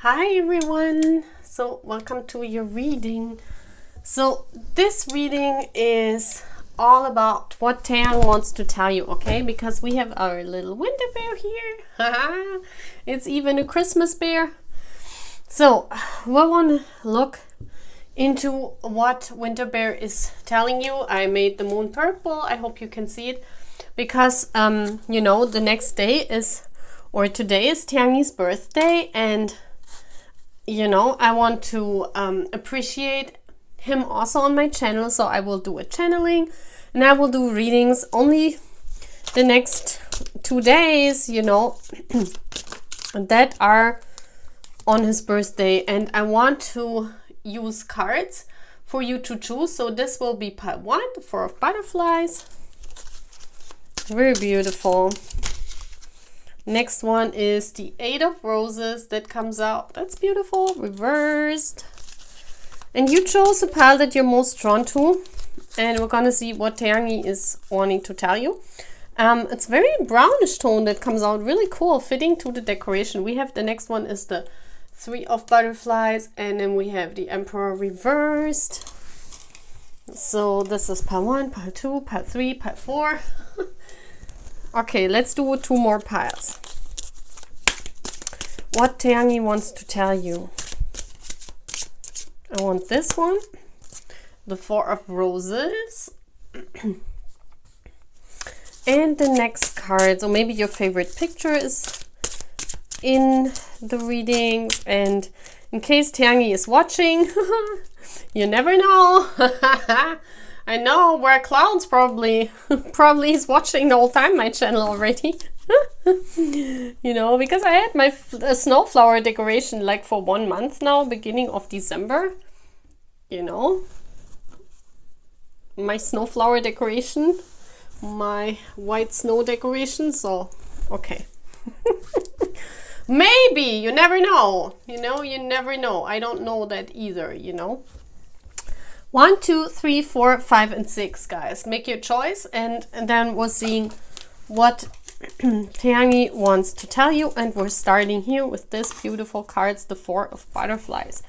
Hi everyone, so welcome to your reading. So this reading is all about what Taehyung wants to tell you, okay? Because we have our little winter bear here. It's even a Christmas bear. So we want to look into what winter bear is telling you. I made the moon purple. I hope you can see it because you know, the next day is, or today is Taehyungie's birthday, and you know, I want to appreciate him also on my channel, so I will do a channeling and I will do readings only the next 2 days, you know, that are on his birthday, and I want to use cards for you to choose. So this will be part 1, the 4 of butterflies. Very beautiful. Next one is the 8 of roses that comes out. That's beautiful. Reversed. And you chose a pile that you're most drawn to. And we're going to see what Taehyung is wanting to tell you. It's very brownish tone that comes out. Really cool. Fitting to the decoration. We have the next one is the 3 of butterflies. And then we have the Emperor reversed. So this is pile 1, pile 2, pile 3, pile 4. Okay, let's do 2 more piles. What Taehyung wants to tell you. I want this one, the 4 of roses, and the next card. So maybe your favorite picture is in the readings, and in case Taehyung is watching, you never know. I know, we're clowns probably. Probably he's watching the whole time my channel already. You know, because I had my snowflower decoration like for 1 month now, beginning of December. You know, my snowflower decoration, my white snow decoration. So, okay. Maybe, you never know. You know, you never know. I don't know that either, you know. 1, 2, 3, 4, 5, and 6, guys. Make your choice, and then we're seeing what Taehyung wants to tell you. And we're starting here with this beautiful cards, the 4 of butterflies.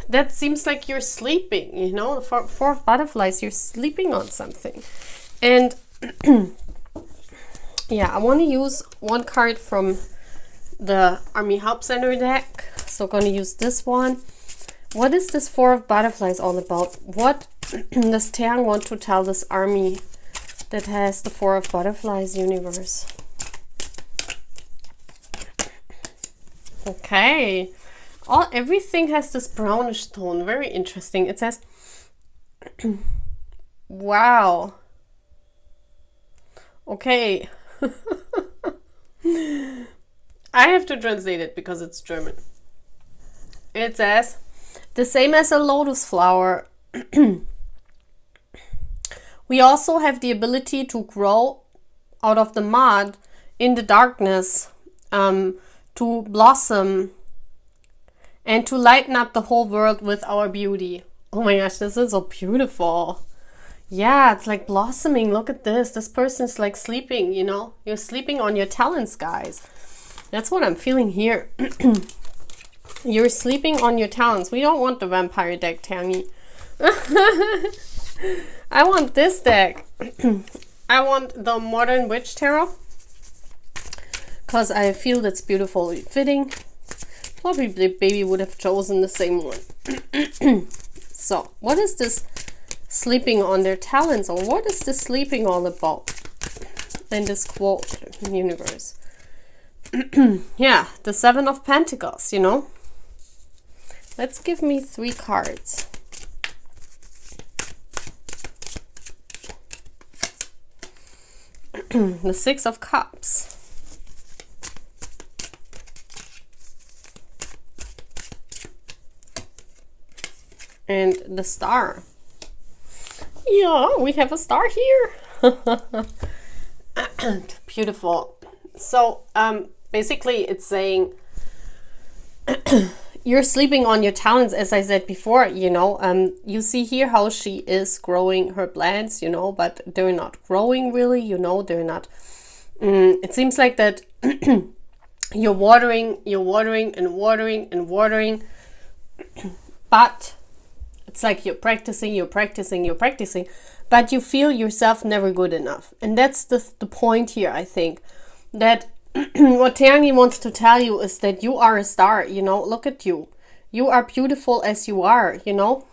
That seems like you're sleeping, you know, the 4 of butterflies, you're sleeping on something. And yeah, I want to use 1 card from the Army Help Center deck. So I'm going to use this one. What is this 4 of butterflies all about? What does Taehyung want to tell this army that has the 4 of butterflies universe? Okay. Everything has this brownish tone. Very interesting. It says, wow. Okay. I have to translate it because it's German. It says, the same as a lotus flower, we also have the ability to grow out of the mud in the darkness, to blossom and to lighten up the whole world with our beauty. Oh my gosh, this is so beautiful. Yeah, it's like blossoming. Look at this. This person's like sleeping, you know. You're sleeping on your talents, guys. That's what I'm feeling here. You're sleeping on your talents. We don't want the vampire deck, Taehyung. I want this deck. I want the Modern Witch Tarot, because I feel that's beautifully fitting. Probably the baby would have chosen the same one. So, what is this sleeping on their talents, or what is this sleeping all about? And this quote, universe. Yeah, the 7 of Pentacles, you know. Let's give me 3 cards. The 6 of Cups. And the Star. Yeah, we have a star here. Beautiful. So, basically it's saying you're sleeping on your talents, as I said before, you know. You see here how she is growing her plants, you know, but they're not growing really, you know. They're not, it seems like that You're watering and watering and watering, but it's like you're practicing, but you feel yourself never good enough. And that's the point here, I think, that what Taehyung wants to tell you is that you are a star, you know. Look at you. You are beautiful as you are, you know.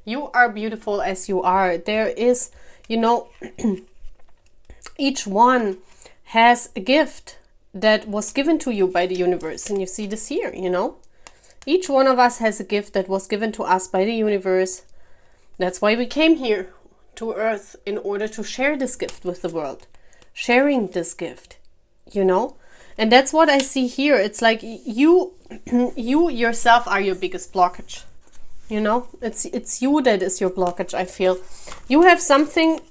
You are beautiful as you are. There is, you know, each one has a gift that was given to you by the universe. And you see this here, you know. Each one of us has a gift that was given to us by the universe. That's why we came here to Earth, in order to share this gift with the world. Sharing this gift, you know. And that's what I see here. It's like you yourself are your biggest blockage. You know, it's you that is your blockage, I feel. You have something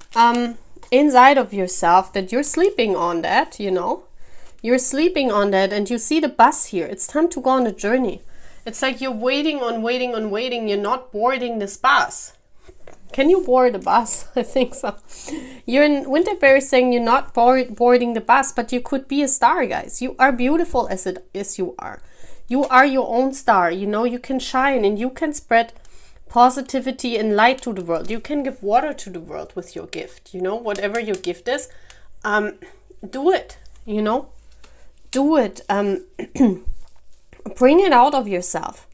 inside of yourself that you're sleeping on that, you know. You're sleeping on that, and you see the bus here. It's time to go on a journey. It's like you're waiting. You're not boarding this bus. Can you board a bus? I think so. You're in Winterberry saying you're not boarding the bus, but you could be a star, guys. You are beautiful as you are. You are your own star. You know, you can shine and you can spread positivity and light to the world. You can give water to the world with your gift. You know, whatever your gift is, do it. You know, do it. Bring it out of yourself.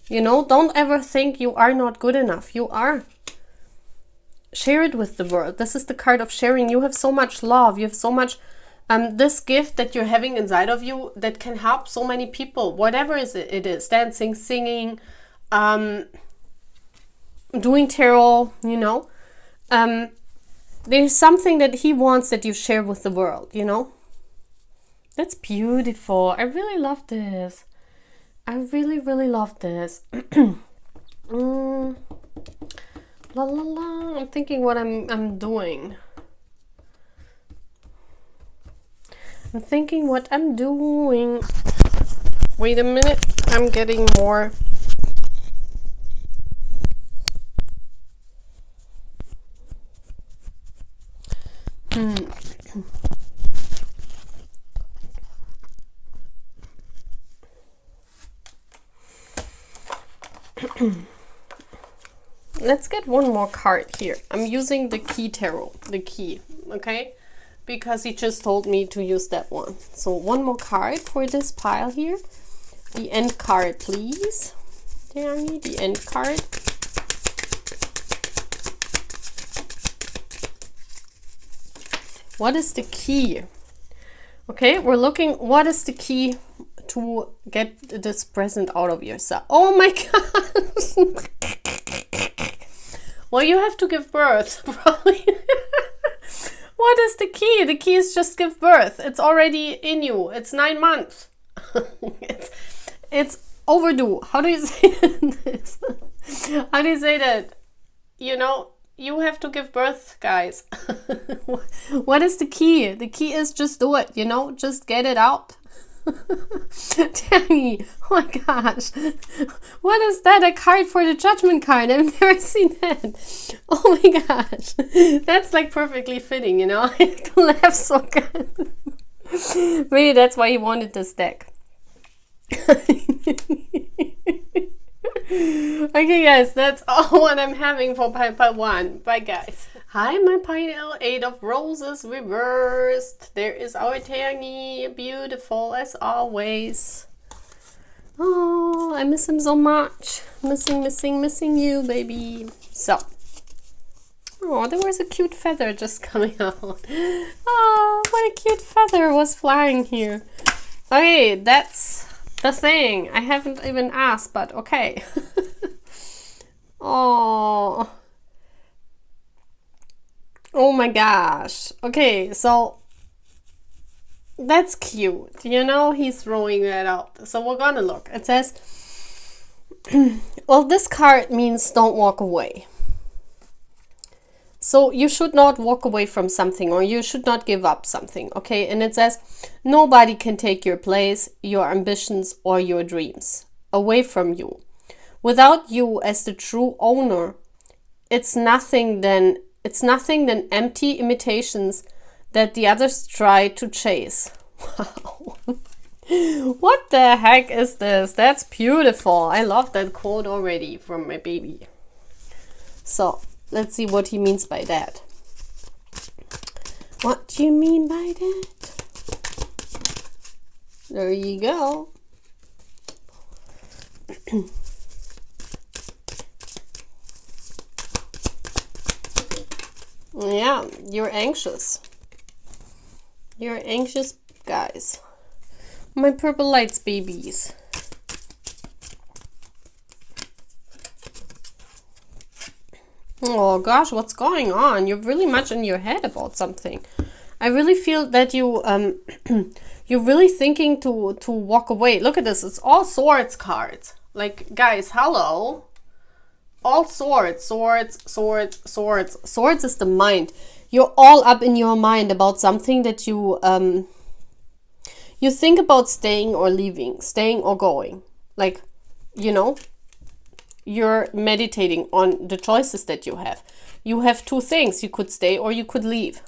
You know, don't ever think you are not good enough. You are. Share it with the world. This is the card of sharing. You have so much love. You have so much this gift that you're having inside of you that can help so many people. Whatever it is. Dancing, singing, doing tarot, you know. There's something that he wants that you share with the world, you know. That's beautiful. I really love this. I really, really love this. La la la. I'm thinking what I'm doing. I'm thinking what I'm doing. Wait a minute. I'm getting more. Let's get one more card here. I'm using the key tarot, the key, okay? Because he just told me to use that one. So one more card for this pile here. The end card, please. Taehyung, the end card. What is the key? Okay, we're looking, what is the key to get this present out of yourself? Oh my god! Well, you have to give birth, probably. What is the key? The key is just give birth. It's already in you. It's 9 months. It's overdue. How do you say this? How do you say that? You know, you have to give birth, guys. What is the key? The key is just do it, you know? Just get it out. Tammy, oh my gosh. What is that? A card for the judgment card? I've never seen that. Oh my gosh. That's like perfectly fitting, you know? I laugh so good. Maybe that's why he wanted this deck. Okay guys, that's all what I'm having for pile 1. Bye guys. Hi my pile 8 of roses reversed. There is our Taehyung, beautiful as always. Oh, I miss him so much. Missing you, baby. So, oh, there was a cute feather just coming out. Oh, what a cute feather was flying here. Okay, that's the thing. I haven't even asked, but okay. Oh. Oh my gosh. Okay, so that's cute. You know, he's throwing that out. So we're gonna look. It says, well, this card means don't walk away. So you should not walk away from something, or you should not give up something, okay? And it says, nobody can take your place, your ambitions, or your dreams away from you. Without you as the true owner, it's nothing than empty imitations that the others try to chase. Wow. What the heck is this? That's beautiful. I love that quote already from my baby. So let's see what he means by that. What do you mean by that? There you go. Yeah, you're anxious. You're anxious, guys. My purple lights babies. Oh gosh, what's going on? You're really much in your head about something. I really feel that you you're really thinking to walk away. Look at this. It's all swords cards. Like, guys, hello. All swords, swords, swords, swords. Swords is the mind. You're all up in your mind about something that you think about staying or leaving, staying or going. Like, you know, you're meditating on the choices that you have. You have two things. You could stay or you could leave.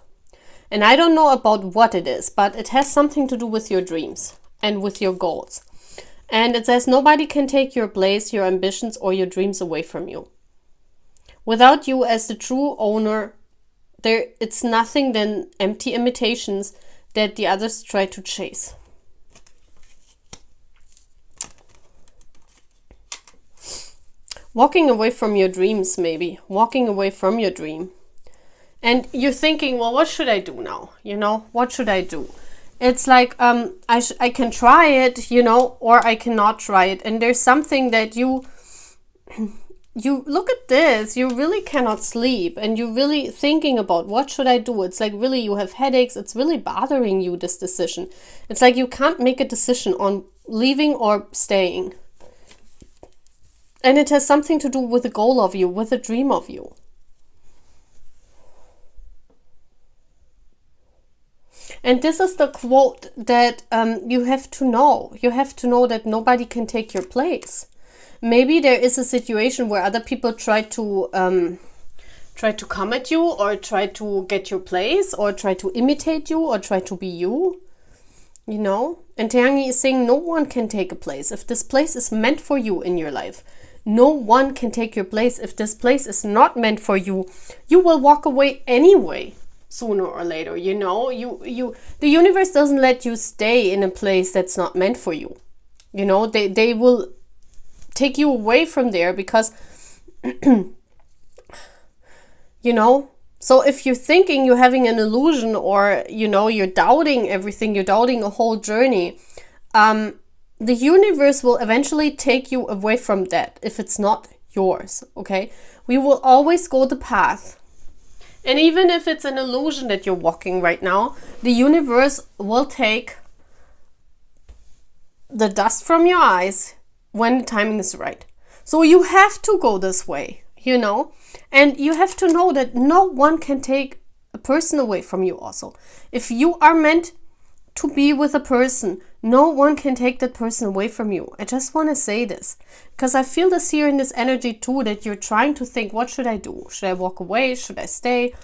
And I don't know about what it is, but it has something to do with your dreams and with your goals. And it says nobody can take your place, your ambitions, or your dreams away from you. Without you as the true owner, it's nothing than empty imitations that the others try to chase. Walking away from your dreams, maybe. Walking away from your dream. And you're thinking, well, what should I do now? You know, what should I do? It's like, I can try it, you know, or I cannot try it. And there's something that you look at this, you really cannot sleep. And you're really thinking about, what should I do? It's like, really, you have headaches. It's really bothering you, this decision. It's like you can't make a decision on leaving or staying. And it has something to do with the goal of you, with a dream of you. And this is the quote that you have to know. You have to know that nobody can take your place. Maybe there is a situation where other people try to come at you, or try to get your place, or try to imitate you, or try to be you. You know? And Taehyungie is saying no one can take a place. If this place is meant for you in your life, no one can take your place. If this place is not meant for you, you will walk away anyway. Sooner or later, you know, the universe doesn't let you stay in a place that's not meant for you. You know, they will take you away from there because, you know, so if you're thinking you're having an illusion, or, you know, you're doubting everything, you're doubting a whole journey, the universe will eventually take you away from that if it's not yours, okay? We will always go the path. And even if it's an illusion that you're walking right now, the universe will take the dust from your eyes when the timing is right. So you have to go this way, you know, and you have to know that no one can take a person away from you also. If you are meant to be with a person, no one can take that person away from you. I just want to say this because I feel this here in this energy too, that you're trying to think, what should I do? Should I walk away? Should I stay?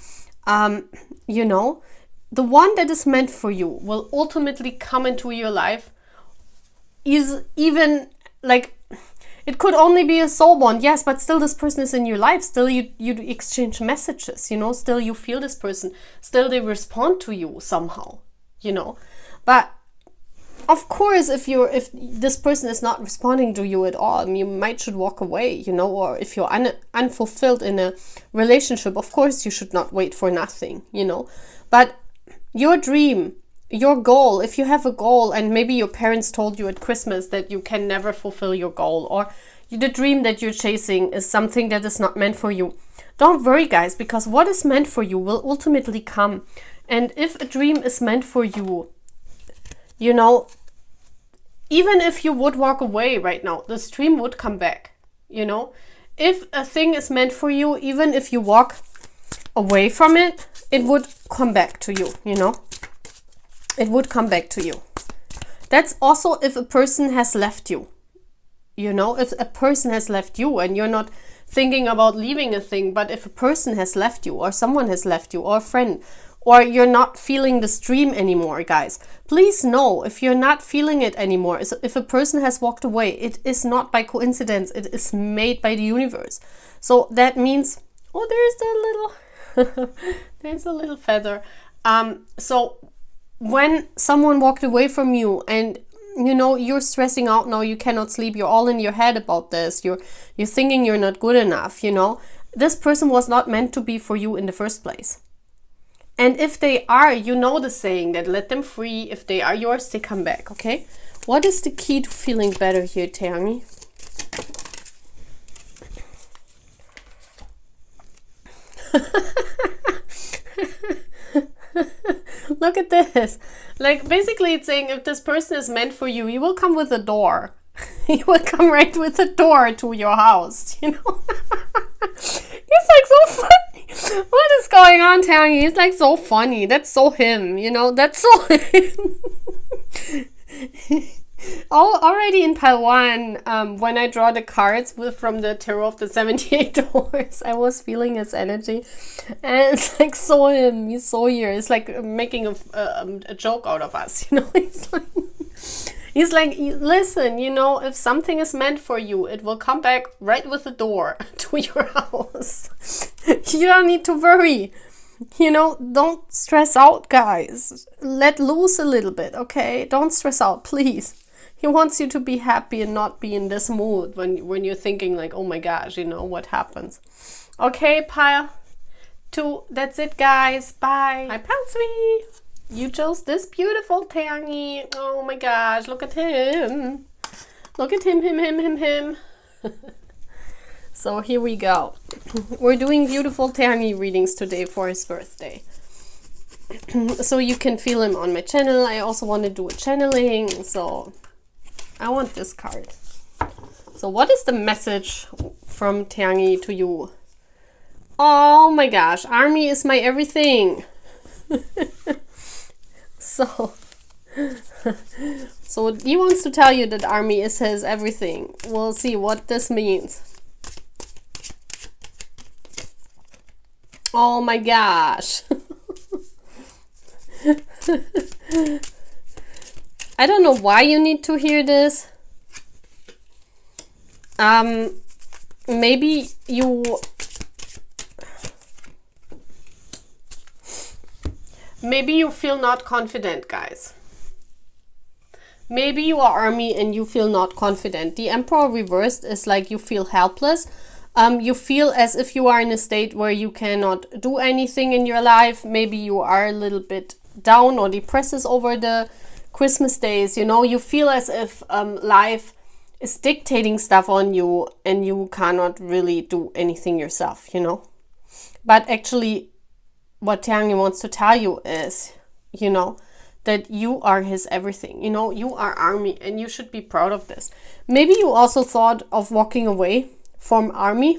You know, the one that is meant for you will ultimately come into your life. Is even like, it could only be a soul bond, yes, but still this person is in your life. Still you exchange messages, you know, still you feel this person, still they respond to you somehow, you know. But of course, if this person is not responding to you at all, you might should walk away, you know, or if you're unfulfilled in a relationship, of course you should not wait for nothing, you know. But your dream, your goal, if you have a goal and maybe your parents told you at Christmas that you can never fulfill your goal, or the dream that you're chasing is something that is not meant for you, don't worry, guys, because what is meant for you will ultimately come. And if a dream is meant for you, you know, even if you would walk away right now, this dream would come back, you know. If a thing is meant for you, even if you walk away from it, it would come back to you, you know. It would come back to you. That's also if a person has left you, you know. If a person has left you and you're not thinking about leaving a thing, but if a person has left you, or someone has left you, or a friend, or you're not feeling the stream anymore, guys. Please know, if you're not feeling it anymore, if a person has walked away, it is not by coincidence. It is made by the universe. So that means, oh, there's the little, there's a little feather. So when someone walked away from you and you know you're stressing out now, you cannot sleep, you're all in your head about this, you're thinking you're not good enough, you know, this person was not meant to be for you in the first place. And if they are, you know the saying that let them free. If they are yours, they come back, okay? What is the key to feeling better here, Taehyungie? Look at this. Like, basically it's saying if this person is meant for you, he will come with a door. He will come right with a door to your house, you know? He's like so funny. What is going on, Taehyung? He's like so funny. That's so him, you know? That's so him. Already in pile 1, when I draw the cards from the Tarot of the 78 Doors, I was feeling his energy. And it's like so him. He's so here. It's like making a joke out of us, you know? He's like, listen, you know, if something is meant for you, it will come back right with the door to your house. You don't need to worry. You know, don't stress out, guys. Let loose a little bit, okay? Don't stress out, please. He wants you to be happy and not be in this mood when you're thinking like, oh my gosh, you know, what happens? Okay, pile 2. That's it, guys. Bye. Hi, pile 3. You chose this beautiful Taehyungie. Oh my gosh, look at him. Look at him. So here we go. We're doing beautiful Taehyungie readings today for his birthday. So you can feel him on my channel. I also want to do a channeling, so I want this card. So what is the message from Taehyungie to you? Oh my gosh, Army is my everything. So he wants to tell you that Army is his everything. We'll see what this means. Oh my gosh. I don't know why you need to hear this. Maybe you feel not confident, guys. Maybe you are Army and you feel not confident. The Emperor reversed is like you feel helpless. You feel as if you are in a state where you cannot do anything in your life. Maybe you are a little bit down or depressed over the Christmas days. You know, you feel as if life is dictating stuff on you and you cannot really do anything yourself, you know. But actually, what Taehyung wants to tell you is, you know, that you are his everything. You know, you are Army and you should be proud of this. Maybe you also thought of walking away from Army.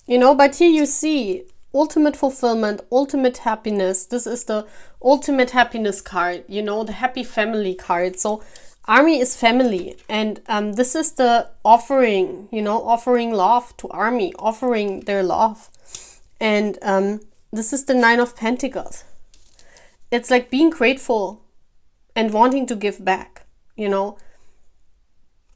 You know, but here you see ultimate fulfillment, ultimate happiness. This is the ultimate happiness card, you know, the happy family card. So Army is family, and this is the offering, you know, offering love to Army, offering their love. And this is the 9 of Pentacles. It's like being grateful and wanting to give back, you know.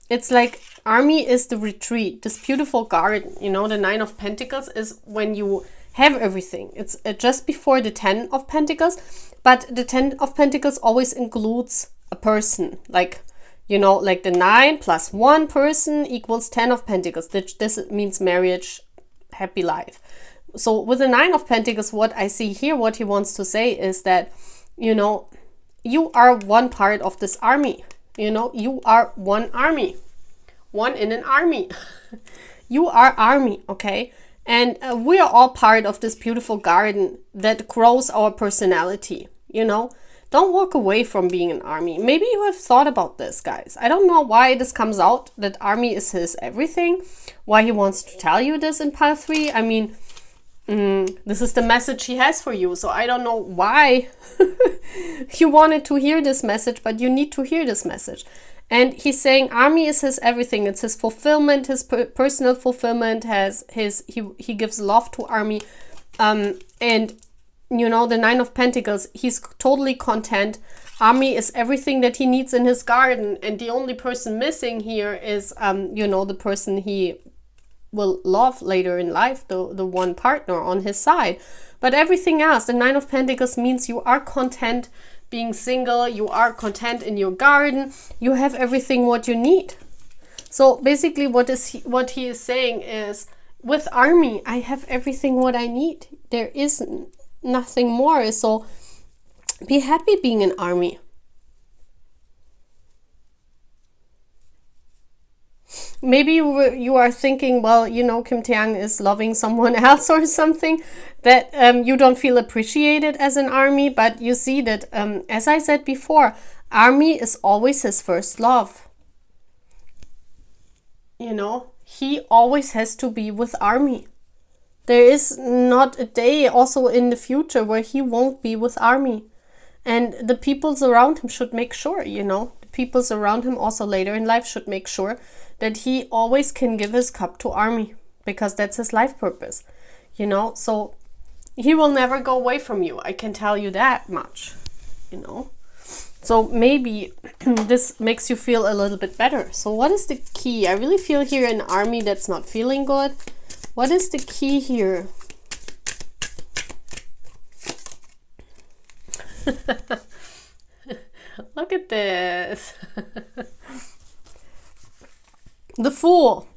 It's like Army is the retreat, this beautiful garden, you know. The 9 of Pentacles is when you have everything. It's just before the 10 of Pentacles, but the 10 of Pentacles always includes a person, like, you know, like the 9 plus 1 person equals 10 of Pentacles. This means marriage, happy life. So with the 9 of Pentacles, what I see here, what he wants to say is that, you know, you are one part of this army. You know, you are one army, one in an army. You are Army, okay? And we are all part of this beautiful garden that grows our personality, you know? Don't walk away from being an Army. Maybe you have thought about this, guys. I don't know why this comes out, that Army is his everything, why he wants to tell you this in pile 3. I mean, this is the message he has for you. So I don't know why you wanted to hear this message, but you need to hear this message. And he's saying Army is his everything. It's his fulfillment, his personal fulfillment. He gives love to Army. And you know, the Nine of Pentacles, he's totally content. Army is everything that he needs in his garden, and the only person missing here is you know, the person he will love later in life, the one partner on his side. But everything else, the Nine of Pentacles means you are content being single, you are content in your garden, you have everything what you need. So basically what he is saying is, with Army, I have everything what I need. There is nothing more. So be happy being an Army. Maybe you are thinking, well, you know, Kim Taehyung is loving someone else or something, that you don't feel appreciated as an Army. But you see that, as I said before, Army is always his first love. You know, he always has to be with Army. There is not a day also in the future where he won't be with Army. And the peoples around him should make sure, you know, the peoples around him also later in life should make sure that he always can give his cup to Army, because that's his life purpose, you know. So he will never go away from you, I can tell you that much, you know. So maybe this makes you feel a little bit better. So what is the key? I really feel here an Army that's not feeling good. What is the key here? Look at this. The Fool.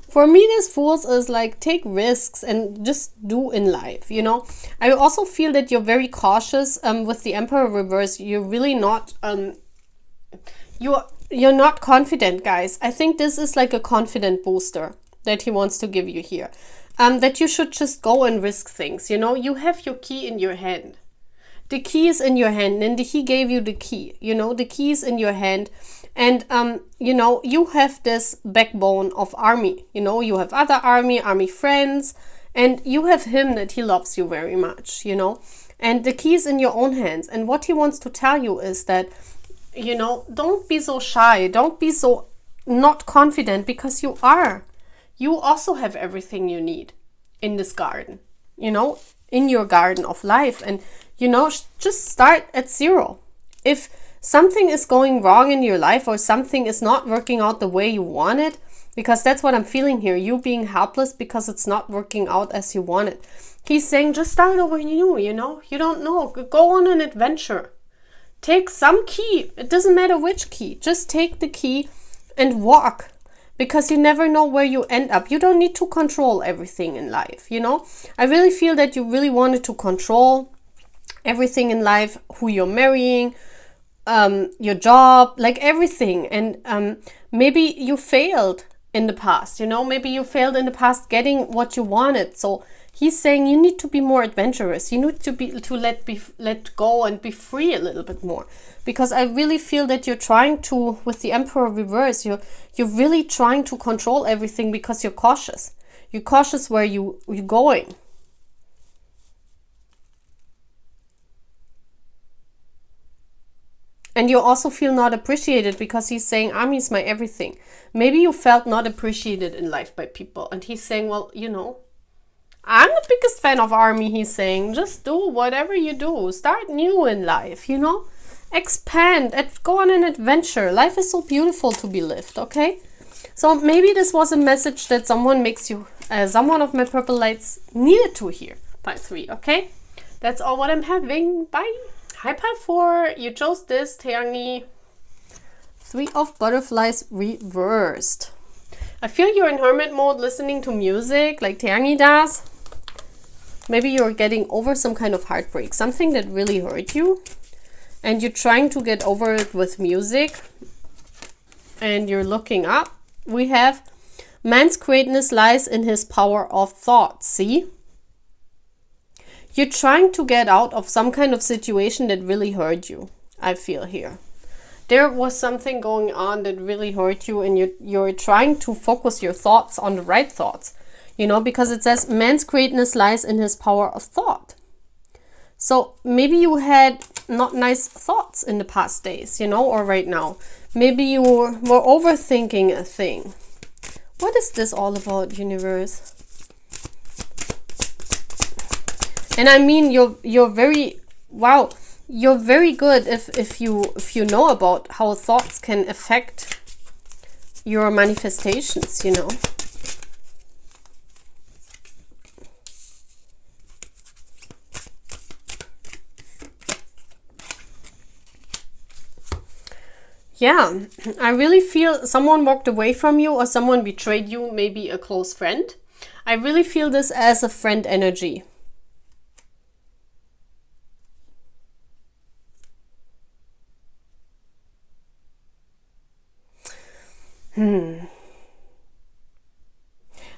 For me, this Fools is like, take risks and just do in life, you know. I also feel that you're very cautious with the Emperor reverse. You're really not you're not confident, guys. I think this is like a confident booster that he wants to give you here. That you should just go and risk things, you know. You have your key in your hand. The key is in your hand, and he gave you the key, you know. The key is in your hand. And, you know, you have this backbone of Army, you know. You have other Army friends, and you have him that he loves you very much, you know. And the key is in your own hands. And what he wants to tell you is that, you know, don't be so shy. Don't be so not confident, because you are. You also have everything you need in this garden, you know, in your garden of life. And, you know, just start at zero. If something is going wrong in your life, or something is not working out the way you want it, because that's what I'm feeling here, you being helpless because it's not working out as you want it. He's saying, just start over new, you know, you don't know, go on an adventure. Take some key, it doesn't matter which key, just take the key and walk, because you never know where you end up. You don't need to control everything in life, you know. I really feel that you really wanted to control everything in life, who you're marrying, your job, like everything. And maybe you failed in the past, you know, maybe you failed in the past getting what you wanted. So he's saying you need to be more adventurous. You need to let go and be free a little bit more, because I really feel that you're trying to, with the Emperor reverse, you're really trying to control everything because you're cautious. You're cautious where you're going. And you also feel not appreciated, because he's saying, Army is my everything. Maybe you felt not appreciated in life by people. And he's saying, well, you know, I'm the biggest fan of Army, he's saying. Just do whatever you do. Start new in life, you know. Expand and go on an adventure. Life is so beautiful to be lived, okay? So maybe this was a message that someone makes you, someone of my purple lights needed to hear. Pile 3, okay? That's all what I'm having. Bye. Hi, Pile 4. You chose this, Taehyungie. 3 of Butterflies reversed. I feel you're in hermit mode, listening to music like Taehyungie does. Maybe you're getting over some kind of heartbreak, something that really hurt you, and you're trying to get over it with music, and you're looking up. We have, man's greatness lies in his power of thought. See? You're trying to get out of some kind of situation that really hurt you, I feel here. There was something going on that really hurt you, and you're trying to focus your thoughts on the right thoughts, you know, because it says man's greatness lies in his power of thought. So maybe you had not nice thoughts in the past days, you know, or right now. Maybe you were overthinking a thing. What is this all about, universe? And I mean, you're very, wow, you're very good if you know about how thoughts can affect your manifestations, you know. Yeah, I really feel someone walked away from you or someone betrayed you, maybe a close friend. I really feel this as a friend energy.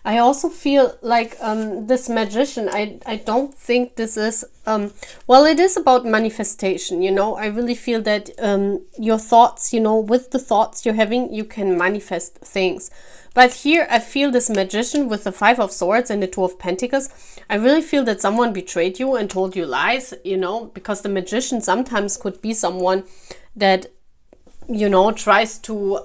I also feel like this magician, I don't think this is, well, it is about manifestation, you know. I really feel that your thoughts, you know, with the thoughts you're having, you can manifest things. But here I feel this magician with the 5 of Swords and the 2 of Pentacles. I really feel that someone betrayed you and told you lies, you know, because the magician sometimes could be someone that, you know, tries to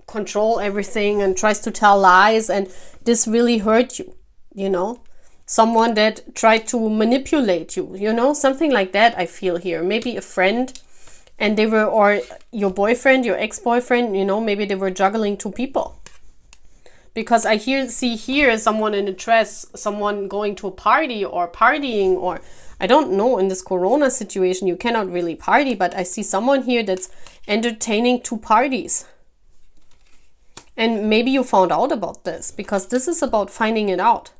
control everything and tries to tell lies, and this really hurt you, you know. Someone that tried to manipulate you, you know, something like that. I feel here maybe a friend, and they were, or your boyfriend, your ex-boyfriend, you know, maybe they were juggling 2 people, because I see here someone in a dress, someone going to a party or partying, or I don't know, in this corona situation you cannot really party, but I see someone here that's entertaining 2 parties. And maybe you found out about this, because this is about finding it out.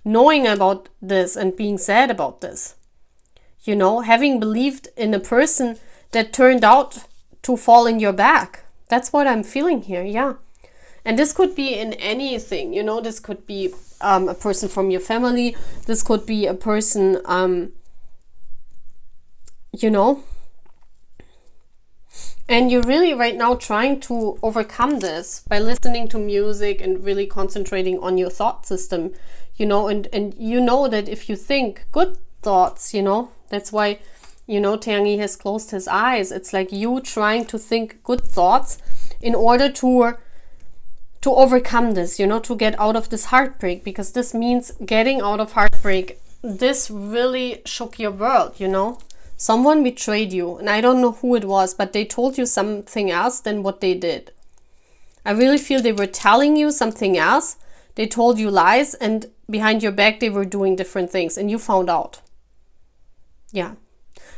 Knowing about this and being sad about this. You know, having believed in a person that turned out to fall in your back. That's what I'm feeling here, yeah. And this could be in anything, you know. This could be a person from your family. This could be a person, you know. And you're really right now trying to overcome this by listening to music and really concentrating on your thought system, you know, and you know that if you think good thoughts, you know, that's why, you know, Taehyungie has closed his eyes. It's like you trying to think good thoughts in order to overcome this, you know, to get out of this heartbreak, because this means getting out of heartbreak. This really shook your world, you know. Someone betrayed you, and I don't know who it was, but they told you something else than what they did. I really feel they were telling you something else. They told you lies, and behind your back they were doing different things, and you found out. Yeah.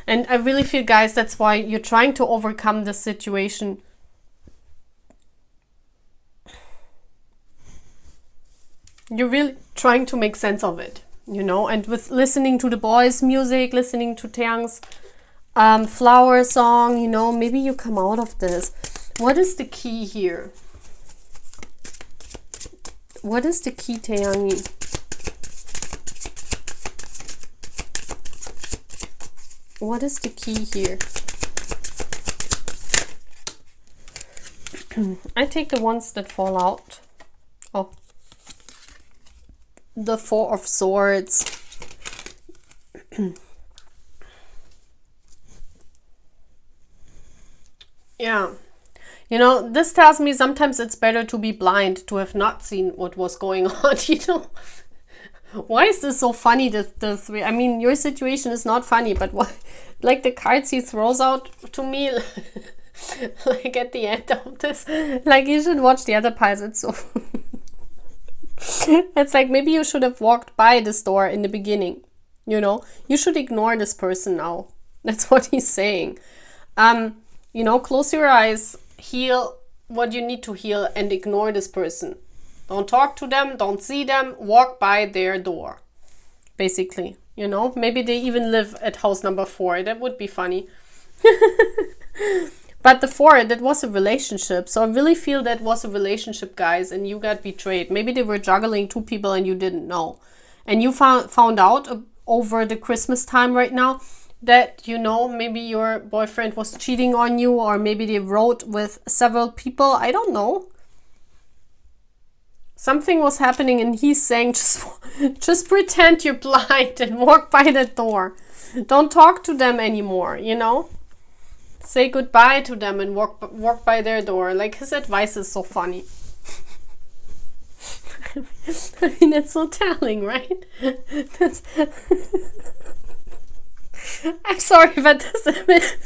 And I really feel, guys, that's why you're trying to overcome this situation. You're really trying to make sense of it. You know, and with listening to the boys' music, listening to Taehyung's flower song, you know, maybe you come out of this. What is the key here? What is the key, Taehyungie? What is the key here? I take the ones that fall out. Oh. The 4 of Swords. Yeah. You know, this tells me sometimes it's better to be blind, to have not seen what was going on, you know. Why is this so funny, the 3? I mean, your situation is not funny, but why? Like the cards he throws out to me, like at the end of this. Like, you should watch the other piles. It's so... It's like maybe you should have walked by this door in the beginning, you know. You should ignore this person now. That's what he's saying. You know, close your eyes, heal what you need to heal, and ignore this person. Don't talk to them, don't see them, walk by their door, basically, you know. Maybe they even live at house number 4. That would be funny. But the 4, that was a relationship. So I really feel that was a relationship, guys, and you got betrayed. Maybe they were juggling 2 people and you didn't know. And you found out over the Christmas time right now that, you know, maybe your boyfriend was cheating on you, or maybe they wrote with several people. I don't know. Something was happening and he's saying, just pretend you're blind and walk by the door. Don't talk to them anymore, you know. Say goodbye to them and walk by their door. Like, his advice is so funny. I mean, that's so telling, right? That's I'm sorry, but this image,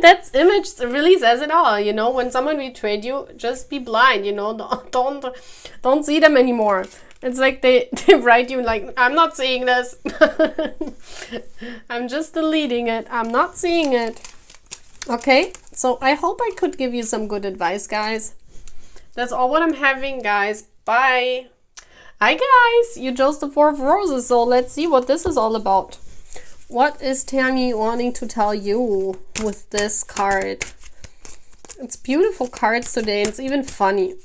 that image really says it all. You know, when someone betrayed you, just be blind. You know, don't see them anymore. It's like they write you like, I'm not seeing this. I'm just deleting it. I'm not seeing it. Okay, so I hope I could give you some good advice, guys. That's all what I'm having, guys. Bye. Hi, guys. You chose the Four of Roses, so let's see what this is all about. What is Taehyungie wanting to tell you with this card? It's beautiful cards today, and it's even funny.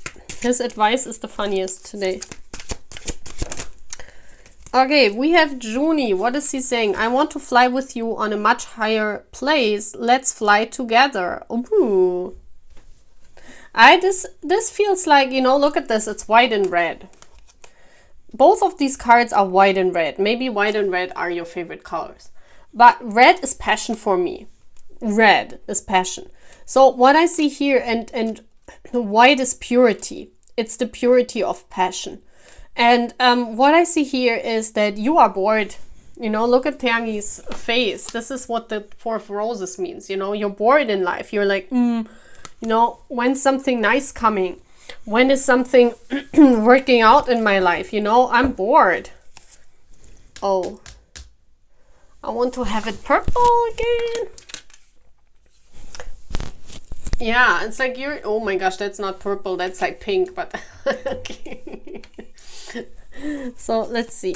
His advice is the funniest today. Okay, we have Junie. What is he saying? I want to fly with you on a much higher place. Let's fly together. Ooh. This feels like, you know, look at this. It's white and red. Both of these cards are white and red. Maybe white and red are your favorite colors. But red is passion for me. Red is passion. So what I see here, and white is purity. It's the purity of passion. And what I see here is that you are bored. You know, look at Taehyungie's face. This is what the Four of Roses means. You know, you're bored in life. You're like, you know, when's something nice coming? When is something working out in my life? You know, I'm bored. Oh, I want to have it purple again. Yeah, it's like you're, oh my gosh, that's not purple. That's like pink, but okay. So let's see.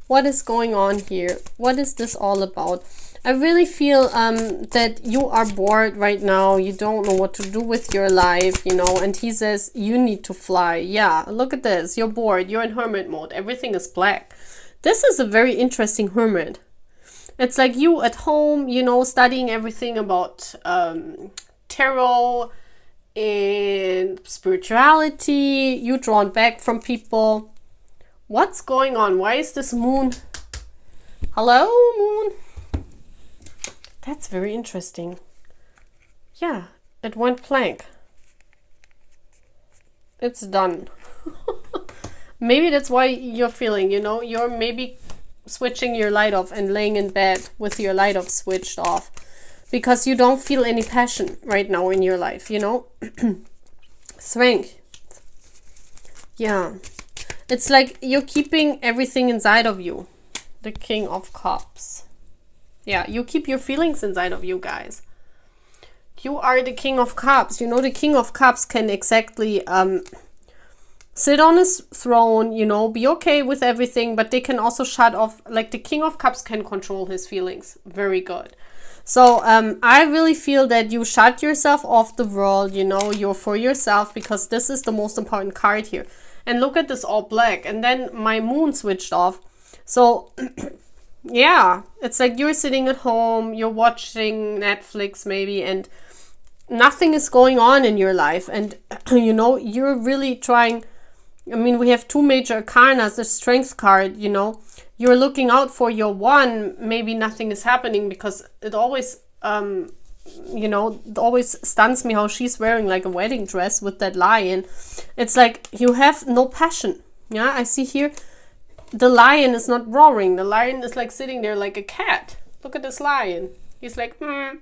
What is going on here? What is this all about? I really feel that you are bored right now. You don't know what to do with your life, you know, and he says you need to fly. Yeah, look at this. You're bored. You're in hermit mode. Everything is black. This is a very interesting hermit. It's like you at home, you know, studying everything about tarot and spirituality. You drawn back from people. What's going on? Why is this moon? Hello, moon. That's very interesting. Yeah, it went blank. It's done. Maybe that's why you're feeling, you know, you're maybe switching your light off and laying in bed with your light off switched off. Because you don't feel any passion right now in your life, you know? Strength. Yeah. It's like you're keeping everything inside of you. The King of Cups. Yeah, you keep your feelings inside of you, guys. You are the King of Cups. You know, the King of Cups can exactly sit on his throne, you know, be okay with everything, but they can also shut off. Like the King of Cups can control his feelings. Very good. So I really feel that you shut yourself off the world, you know, you're for yourself, because this is the most important card here. And look at this all black. And then my moon switched off. So yeah, it's like you're sitting at home, you're watching Netflix maybe, and nothing is going on in your life. And, you know, you're really trying. I mean, we have two major arcanas, the strength card, you know. You're looking out for your one, maybe nothing is happening, because it always, you know, it always stuns me how she's wearing like a wedding dress with that lion. It's like you have no passion. Yeah, I see here. The lion is not roaring. The lion is like sitting there like a cat. Look at this lion. He's like, The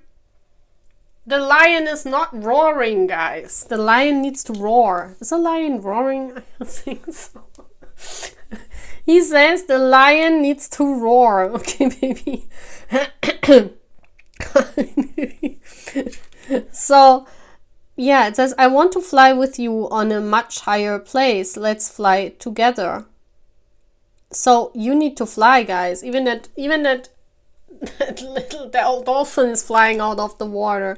lion is not roaring, guys. The lion needs to roar. Is a lion roaring? I don't think so. He says the lion needs to roar. Okay, baby. So, yeah, it says, I want to fly with you on a much higher place. Let's fly together. So you need to fly, guys. Even that little dolphin is flying out of the water.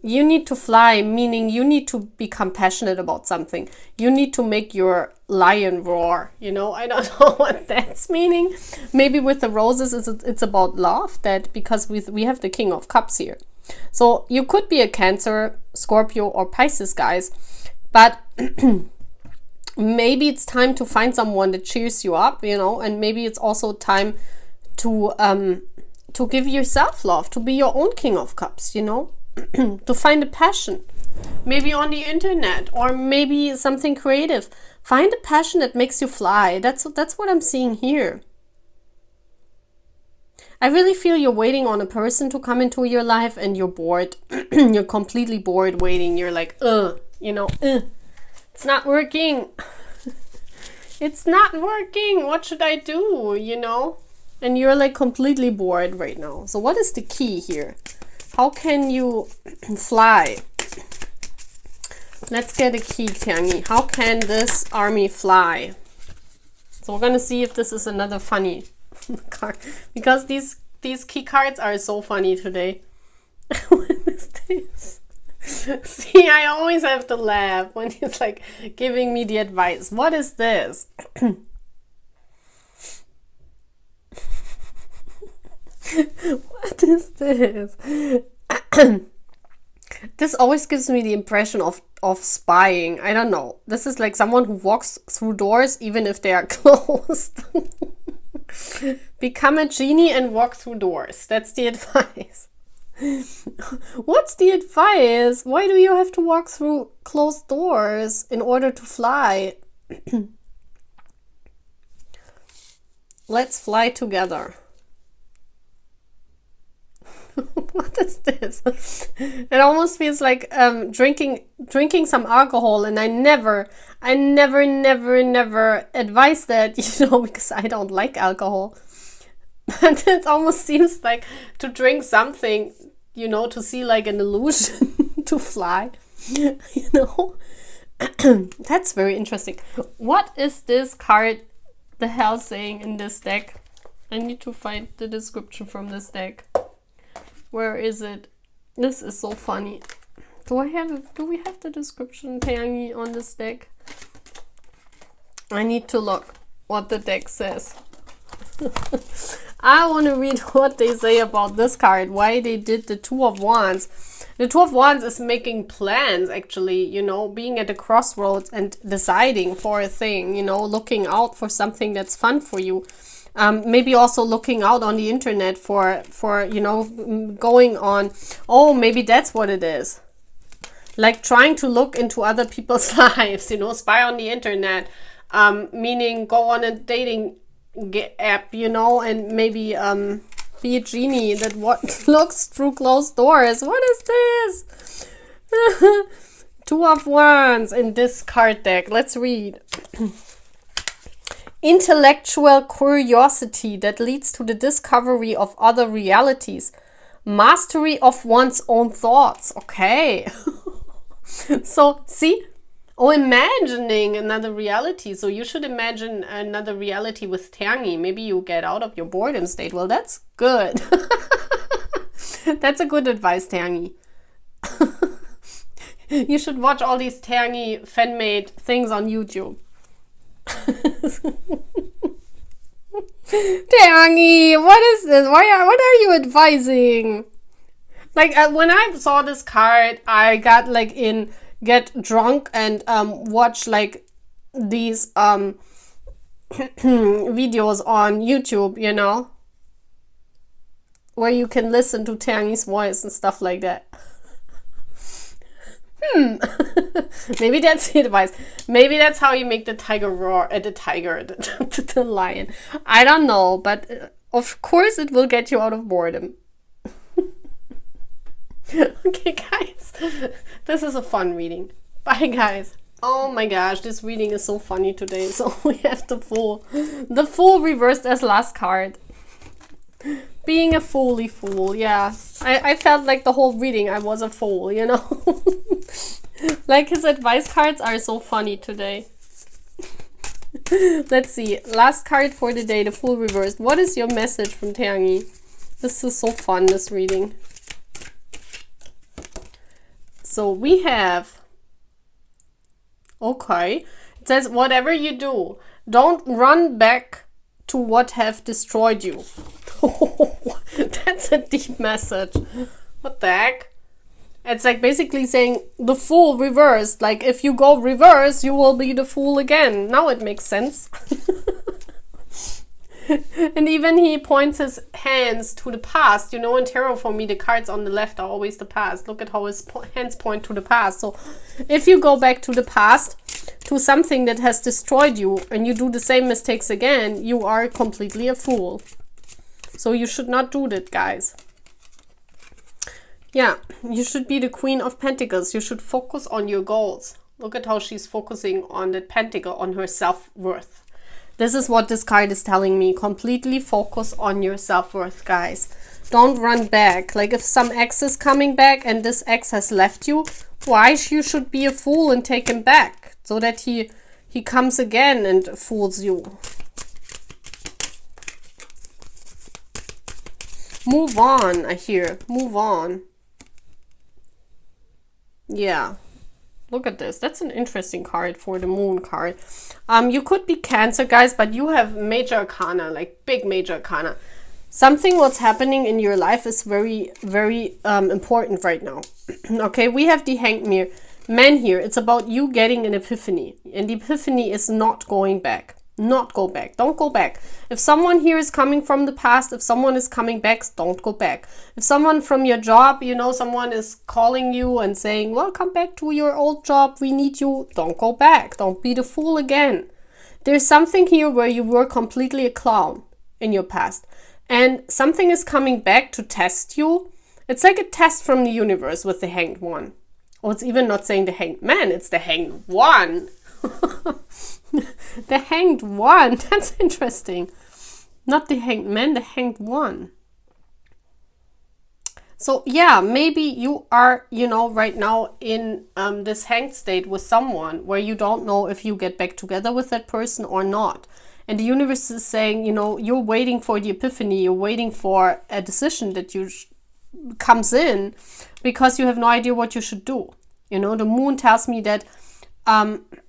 You need to fly, meaning you need to become passionate about something. You need to make your lion roar. You know, I don't know what that's meaning. Maybe with the roses, it's about love. That because we have the King of Cups here. So you could be a Cancer, Scorpio, or Pisces, guys. But maybe it's time to find someone that cheers you up, you know, and maybe it's also time to give yourself love, to be your own King of Cups, you know, to find a passion Maybe on the internet, or maybe something creative. Find a passion that makes you fly. That's what I'm seeing here. I really feel you're waiting on a person to come into your life and you're bored. You're completely bored waiting. You're like, it's not working. It's not working. What should I do? And you're like completely bored right now. So what is the key here? How can you fly? Let's get a key, Taehyungie. How can this army fly? So we're gonna see if this is another funny card, because these key cards are so funny today. What is this? See, I always have to laugh when he's like giving me the advice. What is this? What is this? This always gives me the impression of spying. I don't know. This is like someone who walks through doors even if they are closed. Become a genie and walk through doors. That's the advice. What's the advice? Why do you have to walk through closed doors in order to fly? Let's fly together. What is this? It almost feels like drinking some alcohol, and I never advise that, because I don't like alcohol. But it almost seems like to drink something, to see like an illusion to fly, That's very interesting. What is this card the hell saying in this deck? I need to find the description from this deck. Where is it? This is so funny. Do we have the description, Taehyung, on this deck? I need to look what the deck says. I want to read what they say about this card, why they did the Two of Wands. The Two of Wands is making plans, actually, being at a crossroads and deciding for a thing, looking out for something that's fun for you. Maybe also looking out on the internet for going on, oh, maybe that's what it is. Like trying to look into other people's lives, spy on the internet, meaning go on a dating app, and maybe be a genie that looks through closed doors. What is this? Two of Wands in this card deck. Let's read. Intellectual curiosity that leads to the discovery of other realities. Mastery of one's own thoughts. Okay. So, see? Oh, imagining another reality. So you should imagine another reality with Taehyung. Maybe you get out of your boredom state. Well, that's good. That's a good advice, Taehyung. You should watch all these Taehyung fan-made things on YouTube. Taehyung, what is this? What are you advising? Like when I saw this card, I got like in get drunk and watch like these videos on YouTube, where you can listen to Taehyung's voice and stuff like that. Maybe that's the advice. Maybe that's how you make the tiger roar at the lion. I don't know, but of course it will get you out of boredom. Okay, guys, this is a fun reading. Bye, guys. Oh my gosh, this reading is so funny today. So we have the Fool reversed as last card. Being a fooly fool, yeah. I felt like the whole reading I was a fool, Like his advice cards are so funny today. Let's see. Last card for the day, the Fool reversed. What is your message from Taehyung? This is so fun, this reading. So we have... Okay. It says, whatever you do, don't run back to what have destroyed you. That's a deep message. What the heck? It's like basically saying the Fool reversed. Like if you go reverse, you will be the fool again. Now it makes sense. And even he points his hands to the past. You know, in tarot for me, the cards on the left are always the past. Look at how his hands point to the past. So if you go back to the past, to something that has destroyed you, and you do the same mistakes again, you are completely a fool. So you should not do that, guys. Yeah, you should be the Queen of Pentacles. You should focus on your goals. Look at how she's focusing on that pentacle, on her self-worth. This is what this card is telling me. Completely focus on your self-worth, guys. Don't run back. Like if some ex is coming back and this ex has left you, why you should be a fool and take him back so that he comes again and fools you. Move on, I hear. Move on. Yeah. Look at this. That's an interesting card for the moon card. You could be Cancer, guys, but you have major arcana, like big major arcana. Something what's happening in your life is very, very important right now. Okay, we have the Hanged Man here. It's about you getting an epiphany. And the epiphany is not going back. Not go back. Don't go back. If someone here is coming from the past, if someone is coming back, don't go back. If someone from your job, you know, someone is calling you and saying, well, come back to your old job, we need you, don't go back. Don't be the fool again. There's something here where you were completely a clown in your past. And something is coming back to test you. It's like a test from the universe with the Hanged One. Or it's even not saying the Hanged Man, it's the Hanged One. The Hanged One. That's interesting. Not the Hanged Man, the Hanged One. So yeah, maybe you are, you know, right now in this hanged state with someone where you don't know if you get back together with that person or not. And the universe is saying, you know, you're waiting for the epiphany. You're waiting for a decision that comes in because you have no idea what you should do. You know, the moon tells me that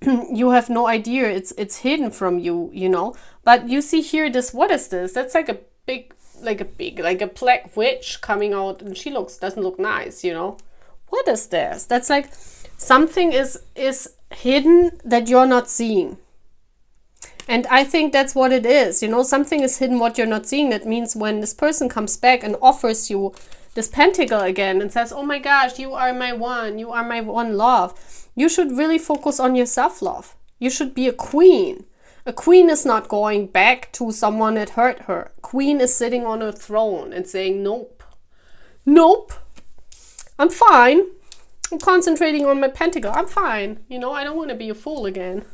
you have no idea. It's hidden from you, you know. But you see here this, what is this? That's like a black witch coming out, and she doesn't look nice, you know. What is this? That's like something is hidden that you're not seeing. And I think that's what it is, you know, something is hidden what you're not seeing. That means when this person comes back and offers you this pentacle again and says, oh my gosh, you are my one love, you should really focus on your self-love. You should be a queen. A queen is not going back to someone that hurt her. Queen is sitting on a throne and saying, nope, nope, I'm fine. I'm concentrating on my pentacle. I'm fine. You know, I don't want to be a fool again.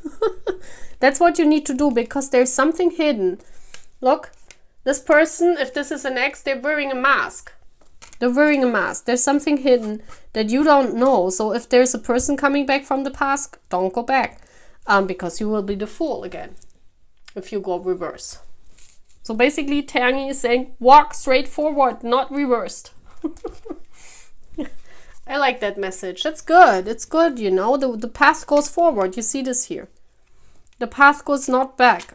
That's what you need to do, because there's something hidden. Look, this person, if this is an ex, they're wearing a mask. They're wearing a mask. There's something hidden that you don't know. So if there's a person coming back from the past, don't go back. Because you will be the fool again if you go reverse. So basically, Taehyung is saying, walk straight forward, not reversed. I like that message. That's good. It's good, you know. The path goes forward. You see this here. The path goes not back.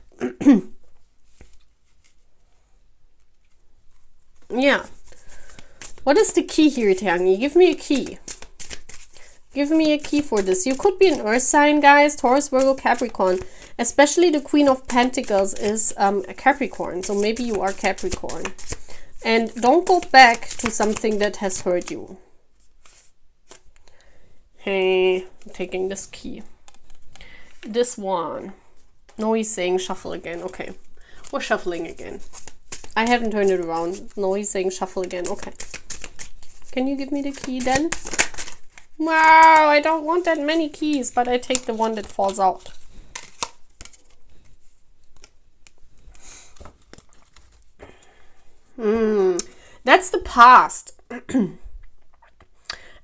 Yeah. What is the key here, Taehyung? Give me a key. Give me a key for this. You could be an earth sign, guys. Taurus, Virgo, Capricorn. Especially the Queen of Pentacles is a Capricorn. So maybe you are Capricorn. And don't go back to something that has hurt you. Hey, I'm taking this key. This one. No, he's saying shuffle again. Okay. We're shuffling again. I haven't turned it around. No, he's saying shuffle again. Okay. Can you give me the key then? Wow, I don't want that many keys, but I take the one that falls out. That's the past.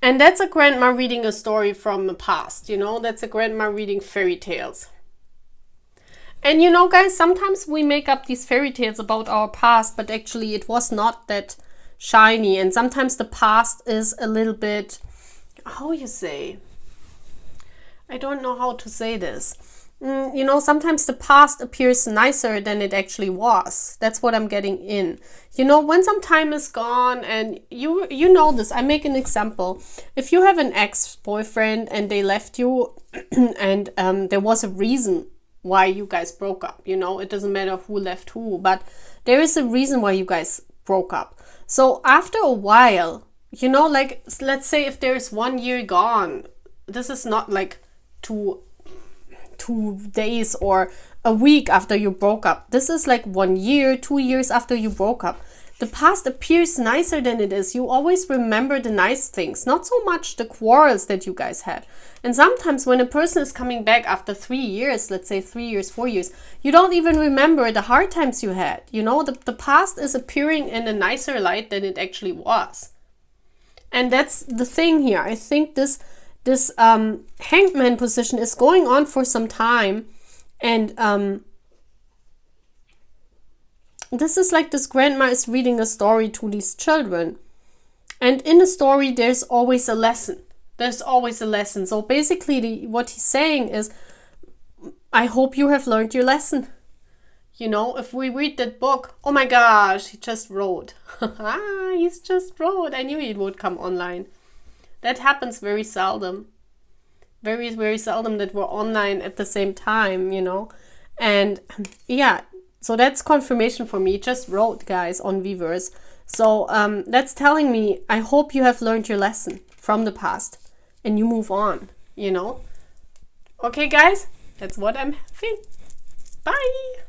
And that's a grandma reading a story from the past, you know? That's a grandma reading fairy tales. And you know, guys, sometimes we make up these fairy tales about our past, but actually it was not that shiny. And sometimes the past is a little bit, how you say? I don't know how to say this. You know, sometimes the past appears nicer than it actually was. That's what I'm getting in. You know, when some time is gone and you know this, I make an example. If you have an ex-boyfriend and they left you and there was a reason why you guys broke up. You know, it doesn't matter who left who, but there is a reason why you guys broke up. So after a while, you know, like, let's say if there's 1 year gone, this is not like 2 days or a week after you broke up. This is like 1 year, 2 years after you broke up. The past appears nicer than it is. You always remember the nice things, not so much the quarrels that you guys had. And sometimes when a person is coming back after 3 years, let's say 3 years, 4 years, you don't even remember the hard times you had. You know, the past is appearing in a nicer light than it actually was. And that's the thing here. I think this hangman position is going on for some time. And this is like this grandma is reading a story to these children. And in a story, there's always a lesson. There's always a lesson. So basically, what he's saying is, I hope you have learned your lesson. You know, if we read that book, oh my gosh, he just wrote. He's just wrote. I knew it would come online. That happens very seldom. Very, very seldom that we're online at the same time, you know. And yeah, so that's confirmation for me. It just wrote, guys, on Weverse. So that's telling me, I hope you have learned your lesson from the past and you move on, you know. Okay, guys, that's what I'm having. Bye.